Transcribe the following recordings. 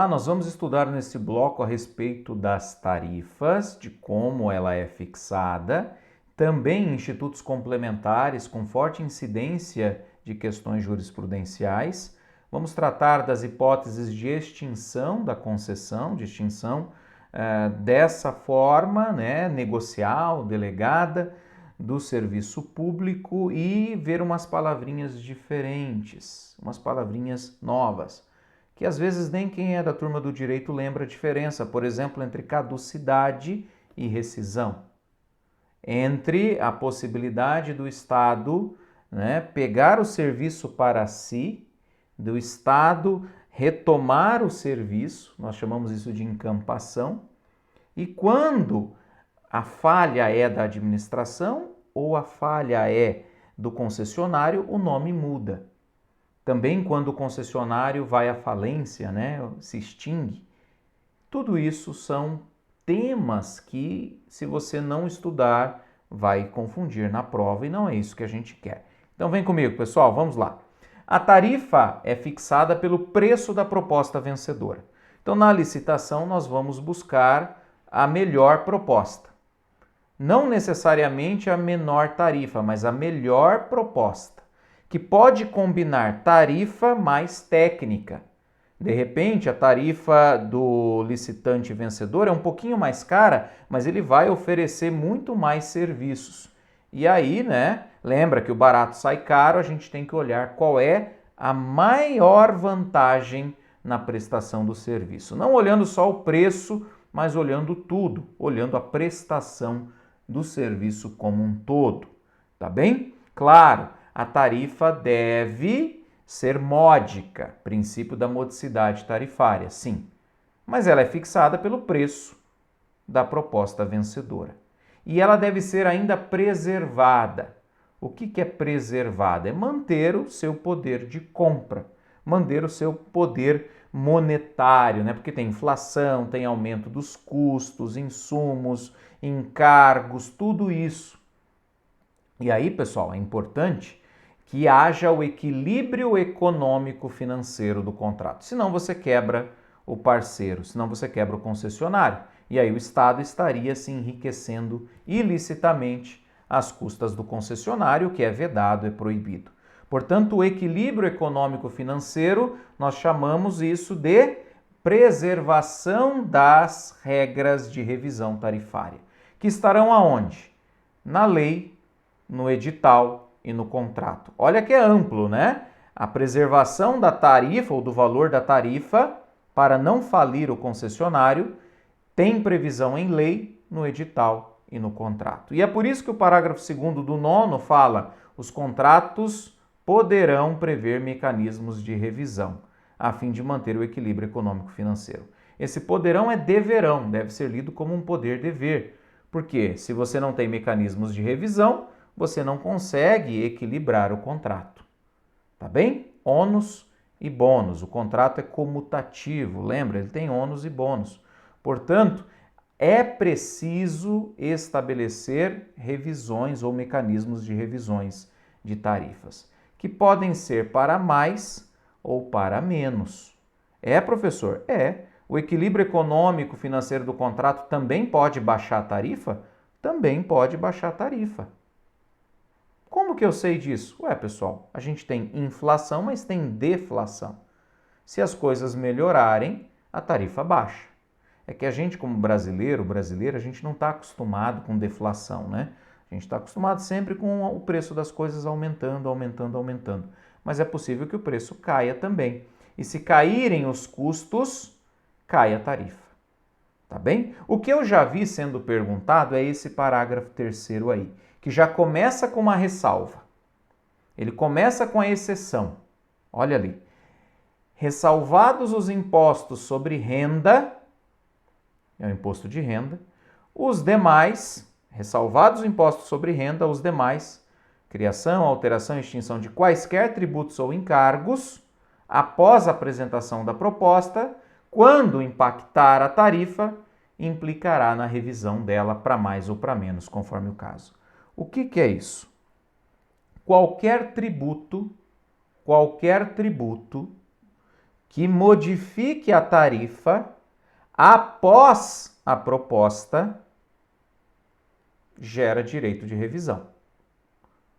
Olá, nós vamos estudar nesse bloco a respeito das tarifas, de como ela é fixada, também institutos complementares com forte incidência de questões jurisprudenciais. Vamos tratar das hipóteses de extinção da concessão, de extinção dessa forma, negocial, delegada, do serviço público e ver umas palavrinhas diferentes, umas palavrinhas novas, que às vezes nem quem é da turma do direito lembra a diferença, por exemplo, entre caducidade e rescisão, entre a possibilidade do Estado pegar o serviço para si, do Estado retomar o serviço, nós chamamos isso de encampação, e quando a falha é da administração ou a falha é do concessionário, o nome muda. Também quando o concessionário vai à falência, se extingue. Tudo isso são temas que, se você não estudar, vai confundir na prova e não é isso que a gente quer. Então vem comigo, pessoal, vamos lá. A tarifa é fixada pelo preço da proposta vencedora. Então, na licitação, nós vamos buscar a melhor proposta. Não necessariamente a menor tarifa, mas a melhor proposta, que pode combinar tarifa mais técnica. De repente, a tarifa do licitante vencedor é um pouquinho mais cara, mas ele vai oferecer muito mais serviços. E aí, lembra que o barato sai caro, a gente tem que olhar qual é a maior vantagem na prestação do serviço. Não olhando só o preço, mas olhando tudo, olhando a prestação do serviço como um todo, tá bem? Claro, a tarifa deve ser módica, princípio da modicidade tarifária, sim, mas ela é fixada pelo preço da proposta vencedora. E ela deve ser ainda preservada. O que é preservada? É manter o seu poder de compra, manter o seu poder monetário, porque tem inflação, tem aumento dos custos, insumos, encargos, tudo isso. E aí, pessoal, é importante que haja o equilíbrio econômico-financeiro do contrato. Senão você quebra o parceiro, senão você quebra o concessionário. E aí o Estado estaria se enriquecendo ilicitamente às custas do concessionário, o que é vedado, é proibido. Portanto, o equilíbrio econômico-financeiro, nós chamamos isso de preservação das regras de revisão tarifária, que estarão aonde? Na lei, no edital e no contrato. Olha que é amplo, A preservação da tarifa ou do valor da tarifa para não falir o concessionário tem previsão em lei, no edital e no contrato. E é por isso que o parágrafo 2º do 9º fala: os contratos poderão prever mecanismos de revisão, a fim de manter o equilíbrio econômico-financeiro. Esse poderão é deverão, deve ser lido como um poder-dever, porque se você não tem mecanismos de revisão, você não consegue equilibrar o contrato. Tá bem? Ônus e bônus. O contrato é comutativo, lembra? Ele tem ônus e bônus. Portanto, é preciso estabelecer revisões ou mecanismos de revisões de tarifas, que podem ser para mais ou para menos. É, professor? É. O equilíbrio econômico financeiro do contrato também pode baixar a tarifa? Também pode baixar a tarifa. Como que eu sei disso? Pessoal, a gente tem inflação, mas tem deflação. Se as coisas melhorarem, a tarifa baixa. É que a gente, como brasileira, a gente não está acostumado com deflação, A gente está acostumado sempre com o preço das coisas aumentando, aumentando, aumentando. Mas é possível que o preço caia também. E se caírem os custos, cai a tarifa. Tá bem? O que eu já vi sendo perguntado é esse parágrafo 3º aí, que já começa com uma ressalva. Ele começa com a exceção. Olha ali. Ressalvados os impostos sobre renda, é o imposto de renda, os demais, ressalvados os impostos sobre renda, os demais, criação, alteração e extinção de quaisquer tributos ou encargos, após a apresentação da proposta, quando impactar a tarifa, implicará na revisão dela para mais ou para menos, conforme o caso. O que é isso? Qualquer tributo que modifique a tarifa após a proposta gera direito de revisão.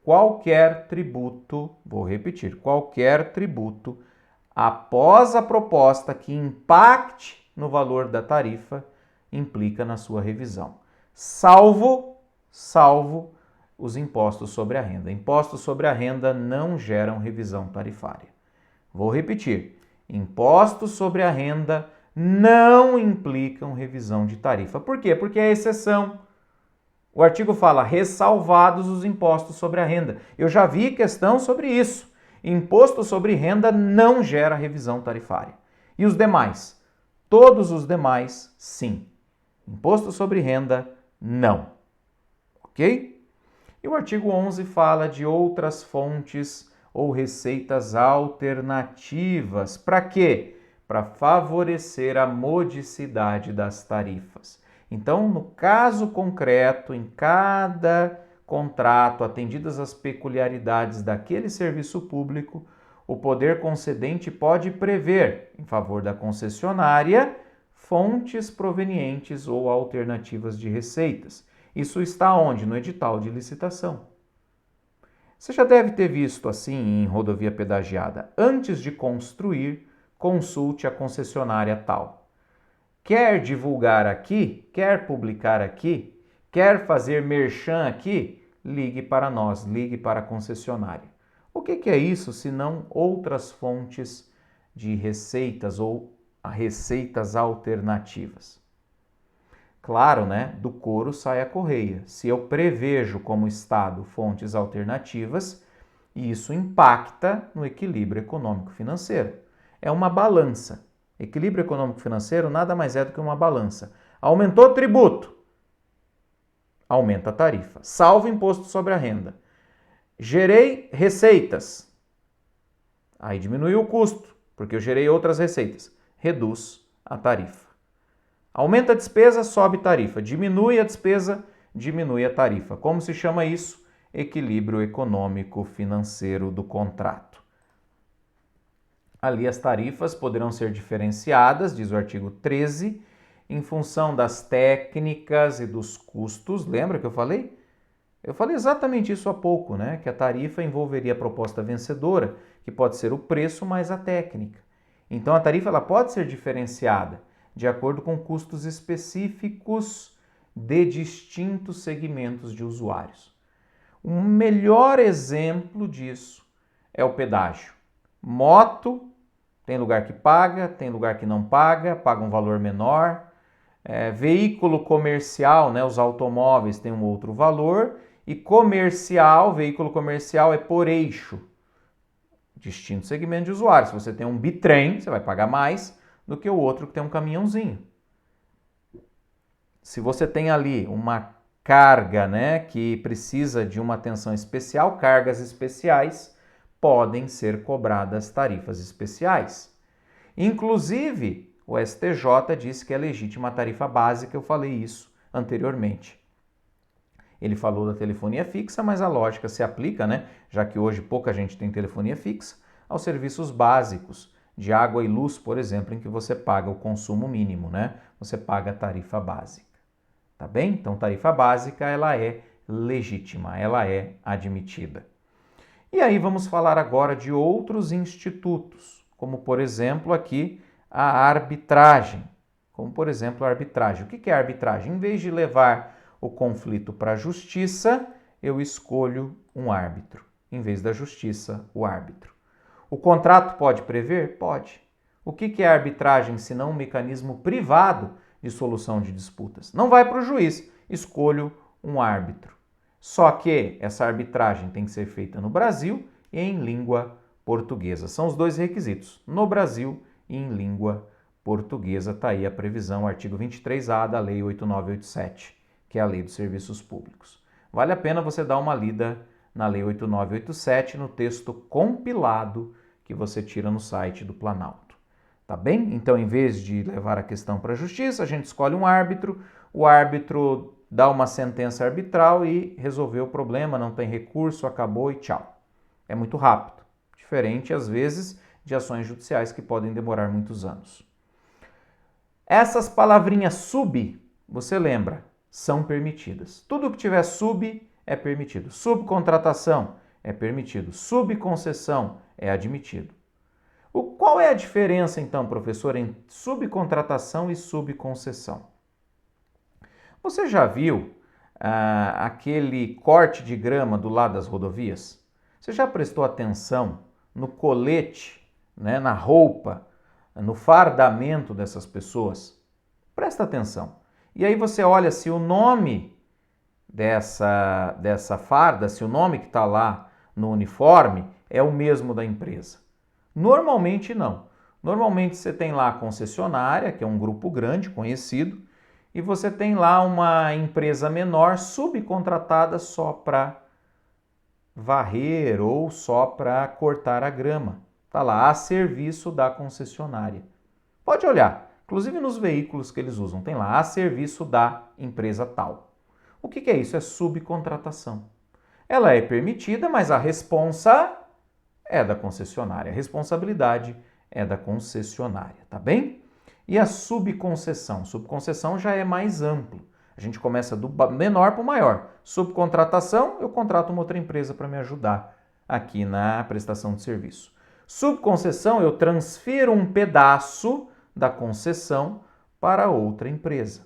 Qualquer tributo, vou repetir, qualquer tributo após a proposta que impacte no valor da tarifa implica na sua revisão, salvo os impostos sobre a renda. Impostos sobre a renda não geram revisão tarifária. Vou repetir, impostos sobre a renda não implicam revisão de tarifa. Por quê? Porque é exceção. O artigo fala ressalvados os impostos sobre a renda. Eu já vi questão sobre isso. Imposto sobre renda não gera revisão tarifária. E os demais? Todos os demais, sim. Imposto sobre renda, não. Ok? E o artigo 11 fala de outras fontes ou receitas alternativas. Para quê? Para favorecer a modicidade das tarifas. Então, no caso concreto, em cada contrato, atendidas as peculiaridades daquele serviço público, o poder concedente pode prever, em favor da concessionária, fontes provenientes ou alternativas de receitas. Isso está onde? No edital de licitação. Você já deve ter visto assim em rodovia pedagiada. Antes de construir, consulte a concessionária tal. Quer divulgar aqui? Quer publicar aqui? Quer fazer merchan aqui? Ligue para nós, ligue para a concessionária. O que é isso se não outras fontes de receitas ou receitas alternativas? Claro, né? Do couro sai a correia. Se eu prevejo como Estado fontes alternativas, isso impacta no equilíbrio econômico-financeiro. É uma balança. Equilíbrio econômico-financeiro nada mais é do que uma balança. Aumentou o tributo, aumenta a tarifa. Salvo imposto sobre a renda. Gerei receitas, aí diminuiu o custo, porque eu gerei outras receitas. Reduz a tarifa. Aumenta a despesa, sobe tarifa. Diminui a despesa, diminui a tarifa. Como se chama isso? Equilíbrio econômico-financeiro do contrato. Ali as tarifas poderão ser diferenciadas, diz o artigo 13, em função das técnicas e dos custos. Lembra que eu falei? Eu falei exatamente isso há pouco, né? Que a tarifa envolveria a proposta vencedora, que pode ser o preço mais a técnica. Então a tarifa ela pode ser diferenciada de acordo com custos específicos de distintos segmentos de usuários. O melhor exemplo disso é o pedágio. Moto, tem lugar que paga, tem lugar que não paga, paga um valor menor. Veículo comercial, né, os automóveis têm um outro valor. E comercial, veículo comercial é por eixo. Distinto segmento de usuários. Se você tem um bitrem, você vai pagar mais do que o outro que tem um caminhãozinho. Se você tem ali uma carga, né, que precisa de uma atenção especial, cargas especiais, podem ser cobradas tarifas especiais. Inclusive, o STJ disse que é legítima a tarifa básica, eu falei isso anteriormente. Ele falou da telefonia fixa, mas a lógica se aplica, né, já que hoje pouca gente tem telefonia fixa, aos serviços básicos de água e luz, por exemplo, em que você paga o consumo mínimo, né? Você paga a tarifa básica. Tá bem? Então, tarifa básica, ela é legítima, ela é admitida. E aí vamos falar agora de outros institutos, como por exemplo aqui a arbitragem. Como por exemplo a arbitragem. O que é a arbitragem? Em vez de levar o conflito para a justiça, eu escolho um árbitro. Em vez da justiça, o árbitro. O contrato pode prever? Pode. O que é a arbitragem senão um mecanismo privado de solução de disputas? Não vai para o juiz, escolho um árbitro. Só que essa arbitragem tem que ser feita no Brasil e em língua portuguesa. São os dois requisitos, no Brasil e em língua portuguesa. Está aí a previsão, artigo 23A da Lei 8987, que é a Lei dos Serviços Públicos. Vale a pena você dar uma lida na Lei 8987, no texto compilado que você tira no site do Planalto. Tá bem? Então, em vez de levar a questão para a justiça, a gente escolhe um árbitro, o árbitro dá uma sentença arbitral e resolveu o problema, não tem recurso, acabou e tchau. É muito rápido. Diferente, às vezes, de ações judiciais que podem demorar muitos anos. Essas palavrinhas sub, você lembra, são permitidas. Tudo que tiver sub é permitido. Subcontratação é permitido. Subconcessão é admitido. Qual é a diferença, então, professor, entre subcontratação e subconcessão? Você já viu aquele corte de grama do lado das rodovias? Você já prestou atenção no colete, né, na roupa, no fardamento dessas pessoas? Presta atenção. E aí você olha se o nome dessa farda, se o nome que está lá no uniforme é o mesmo da empresa. Normalmente não. Normalmente você tem lá a concessionária, que é um grupo grande, conhecido, e você tem lá uma empresa menor subcontratada só para varrer ou só para cortar a grama. Está lá, a serviço da concessionária. Pode olhar, inclusive nos veículos que eles usam, tem lá, a serviço da empresa tal. O que é isso? É subcontratação. Ela é permitida, mas a responsa é da concessionária. A responsabilidade é da concessionária, tá bem? E a subconcessão? Subconcessão já é mais amplo. A gente começa do menor para o maior. Subcontratação, eu contrato uma outra empresa para me ajudar aqui na prestação de serviço. Subconcessão, eu transfiro um pedaço da concessão para outra empresa.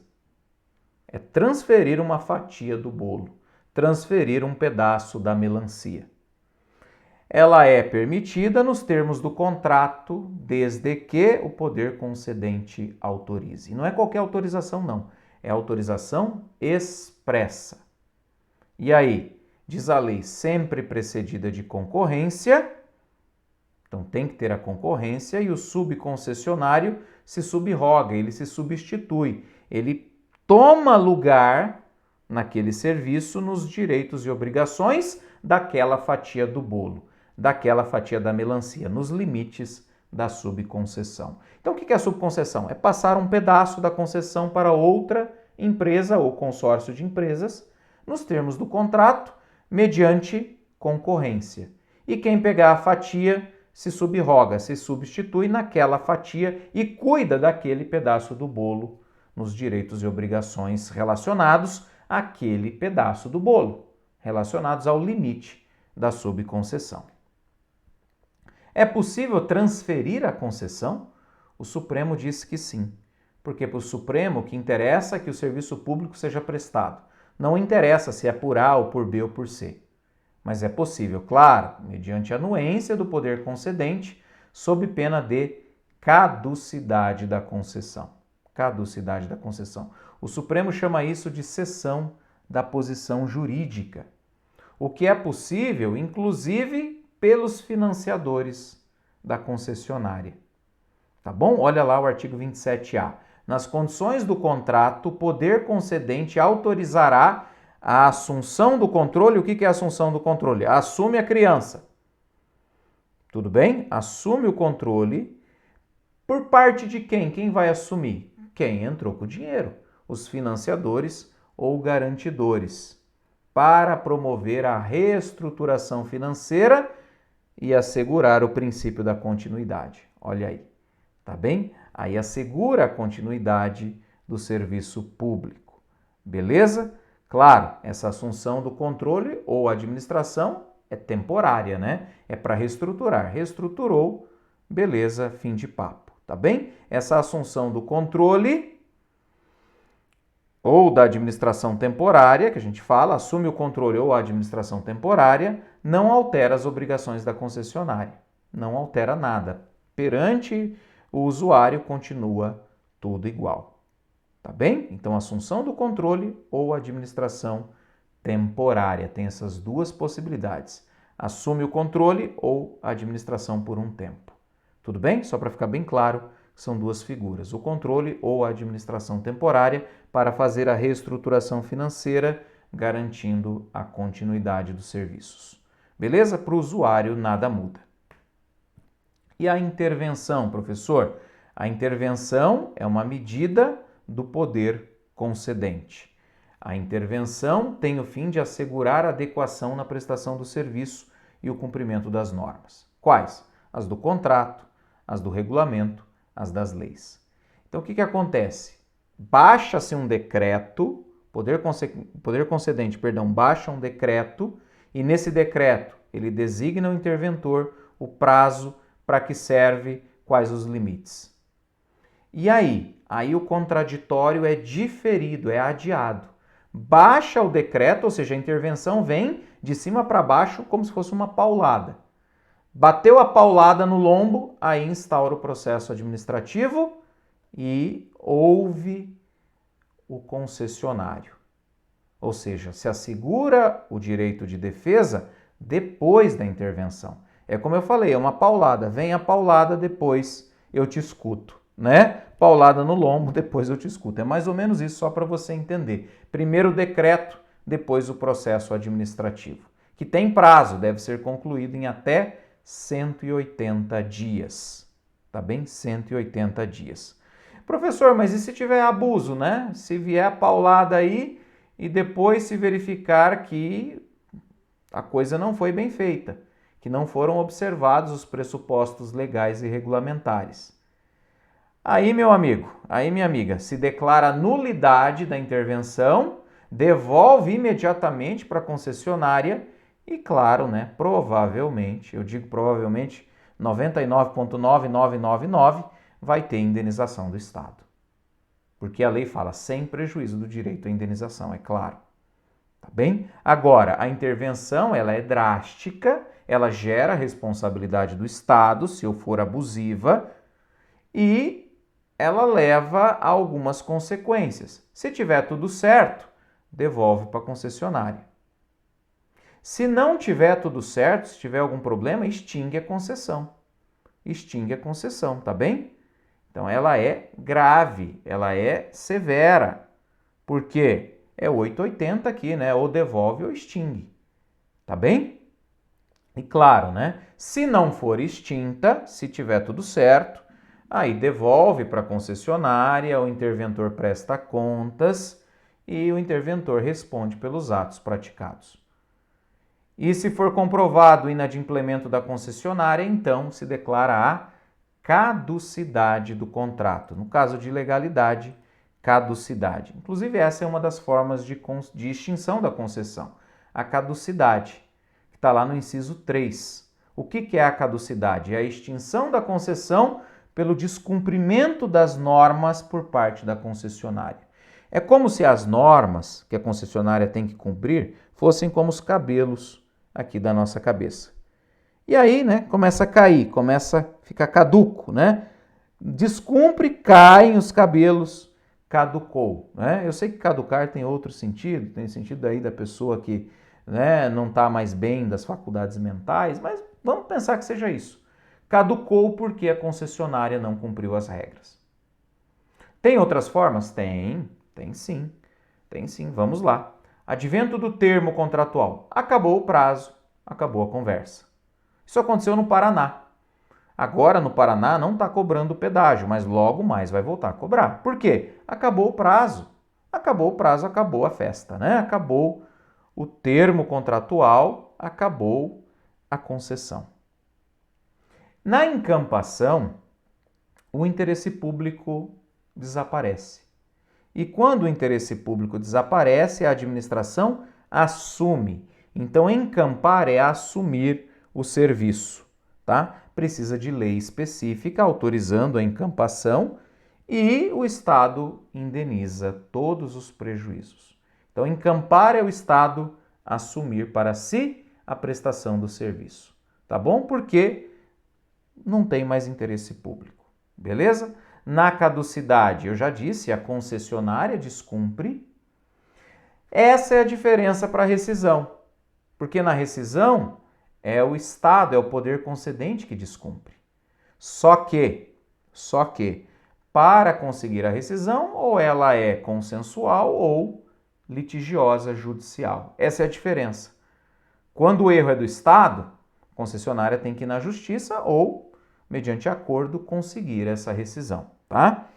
É transferir uma fatia do bolo, transferir um pedaço da melancia. Ela é permitida nos termos do contrato, desde que o poder concedente autorize. E não é qualquer autorização, não. É autorização expressa. E aí, diz a lei, sempre precedida de concorrência. Então tem que ter a concorrência e o subconcessionário se subroga, ele se substitui. Ele toma lugar naquele serviço nos direitos e obrigações daquela fatia do bolo, daquela fatia da melancia, nos limites da subconcessão. Então o que é a subconcessão? É passar um pedaço da concessão para outra empresa ou consórcio de empresas, nos termos do contrato, mediante concorrência. E quem pegar a fatia se subroga, se substitui naquela fatia e cuida daquele pedaço do bolo nos direitos e obrigações relacionados àquele pedaço do bolo, relacionados ao limite da subconcessão. É possível transferir a concessão? O Supremo disse que sim, porque para o Supremo o que interessa é que o serviço público seja prestado. Não interessa se é por A ou por B ou por C. Mas é possível, claro, mediante anuência do poder concedente, sob pena de caducidade da concessão. Caducidade da concessão. O Supremo chama isso de cessão da posição jurídica. O que é possível, inclusive, pelos financiadores da concessionária. Tá bom? Olha lá o artigo 27A. Nas condições do contrato, o poder concedente autorizará a assunção do controle. O que é a assunção do controle? Assume a criança. Tudo bem? Assume o controle. Por parte de quem? Quem vai assumir? Quem entrou com o dinheiro. Os financiadores ou garantidores. Para promover a reestruturação financeira e assegurar o princípio da continuidade. Olha aí. Tá bem? Aí assegura a continuidade do serviço público. Beleza? Claro, essa assunção do controle ou administração é temporária, né? É para reestruturar. Reestruturou, beleza, fim de papo, tá bem? Essa assunção do controle ou da administração temporária, que a gente fala, assume o controle ou a administração temporária, não altera as obrigações da concessionária. Não altera nada. Perante o usuário continua tudo igual. Tá bem? Então, assunção do controle ou administração temporária. Tem essas duas possibilidades. Assume o controle ou a administração por um tempo. Tudo bem? Só para ficar bem claro, são duas figuras. O controle ou a administração temporária para fazer a reestruturação financeira, garantindo a continuidade dos serviços. Beleza? Para o usuário, nada muda. E a intervenção, professor? A intervenção é uma medida do poder concedente. A intervenção tem o fim de assegurar a adequação na prestação do serviço e o cumprimento das normas. Quais? as do contrato, as do regulamento, as das leis. Então, o que acontece? Baixa-se um decreto, poder concedente, baixa um decreto, e nesse decreto ele designa o interventor, o prazo para que serve, quais os limites. E aí? Aí o contraditório é diferido, é adiado. Baixa o decreto, ou seja, a intervenção vem de cima para baixo como se fosse uma paulada. Bateu a paulada no lombo, aí instaura o processo administrativo e ouve o concessionário. Ou seja, se assegura o direito de defesa depois da intervenção. É como eu falei, é uma paulada. Vem a paulada, depois eu te escuto, né? Paulada no lombo, depois eu te escuto. É mais ou menos isso, só para você entender. Primeiro o decreto, depois o processo administrativo, que tem prazo, deve ser concluído em até 180 dias. Tá bem? 180 dias. Professor, mas e se tiver abuso, né? Se vier a paulada aí e depois se verificar que a coisa não foi bem feita, que não foram observados os pressupostos legais e regulamentares. Aí, meu amigo, aí, minha amiga, se declara nulidade da intervenção, devolve imediatamente para a concessionária e, claro, né, provavelmente, eu digo provavelmente, 99,9999 vai ter indenização do Estado. Porque a lei fala sem prejuízo do direito à indenização, é claro. Tá bem? Agora, a intervenção, ela é drástica, ela gera responsabilidade do Estado, se eu for abusiva, e ela leva a algumas consequências. Se tiver tudo certo, devolve para a concessionária. Se não tiver tudo certo, se tiver algum problema, extingue a concessão. Extingue a concessão, tá bem? Então, ela é grave, ela é severa. Por quê? É 880 aqui, né? Ou devolve ou extingue. Tá bem? E claro, né? Se não for extinta, se tiver tudo certo, aí devolve para a concessionária, o interventor presta contas e o interventor responde pelos atos praticados. E se for comprovado o inadimplemento da concessionária, então se declara a caducidade do contrato. No caso de ilegalidade, caducidade. Inclusive, essa é uma das formas de extinção da concessão, a caducidade, que está lá no inciso 3. O que é a caducidade? É a extinção da concessão pelo descumprimento das normas por parte da concessionária. É como se as normas que a concessionária tem que cumprir fossem como os cabelos aqui da nossa cabeça. E aí, né, começa a cair, começa a ficar caduco, né? Descumpre, caem os cabelos, caducou, né? Eu sei que caducar tem outro sentido, tem sentido aí da pessoa que, né, não está mais bem das faculdades mentais, mas vamos pensar que seja isso. Caducou porque a concessionária não cumpriu as regras. Tem outras formas? Tem sim. Tem sim, vamos lá. Advento do termo contratual. Acabou o prazo, acabou a conversa. Isso aconteceu no Paraná. Agora, no Paraná, não está cobrando pedágio, mas logo mais vai voltar a cobrar. Por quê? Acabou o prazo. Acabou o prazo, acabou a festa, né? Acabou o termo contratual, acabou a concessão. Na encampação, o interesse público desaparece. E quando o interesse público desaparece, a administração assume. Então, encampar é assumir o serviço, tá? Precisa de lei específica autorizando a encampação e o Estado indeniza todos os prejuízos. Então, encampar é o Estado assumir para si a prestação do serviço, tá bom? Porque não tem mais interesse público, beleza? Na caducidade, eu já disse, a concessionária descumpre. Essa é a diferença para a rescisão, porque na rescisão é o Estado, é o poder concedente que descumpre. Só que, para conseguir a rescisão, ou ela é consensual ou litigiosa judicial. Essa é a diferença. Quando o erro é do Estado, a concessionária tem que ir na justiça ou, mediante acordo, conseguir essa rescisão, tá?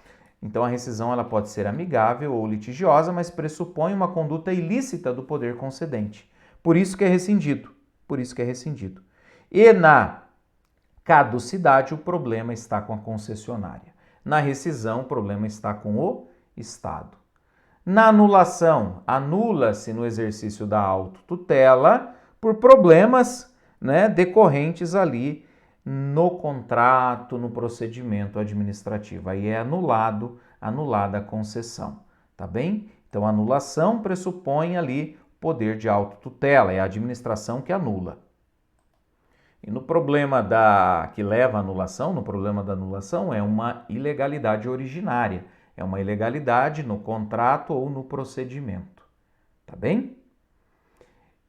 Então a rescisão ela pode ser amigável ou litigiosa, mas pressupõe uma conduta ilícita do poder concedente. Por isso que é rescindido. E na caducidade, o problema está com a concessionária. Na rescisão, o problema está com o Estado. Na anulação, anula-se no exercício da autotutela por problemas, né, decorrentes ali no contrato, no procedimento administrativo. Aí é anulada a concessão, tá bem? Então, a anulação pressupõe ali poder de autotutela, é a administração que anula. E no problema que leva à anulação, no problema da anulação, é uma ilegalidade originária, é uma ilegalidade no contrato ou no procedimento, tá bem?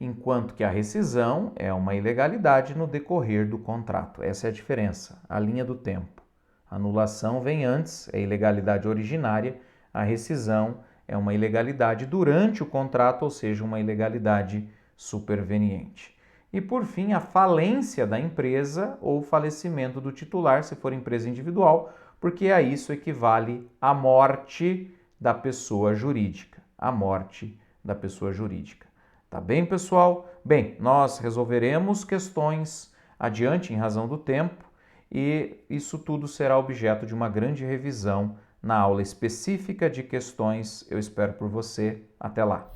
Enquanto que a rescisão é uma ilegalidade no decorrer do contrato. Essa é a diferença, a linha do tempo. A anulação vem antes, é ilegalidade originária, a rescisão é uma ilegalidade durante o contrato, ou seja, uma ilegalidade superveniente. E, por fim, a falência da empresa ou falecimento do titular, se for empresa individual, porque a isso equivale a morte da pessoa jurídica. A morte da pessoa jurídica. Tá bem, pessoal? Bem, nós resolveremos questões adiante em razão do tempo e isso tudo será objeto de uma grande revisão na aula específica de questões. Eu espero por você. Até lá!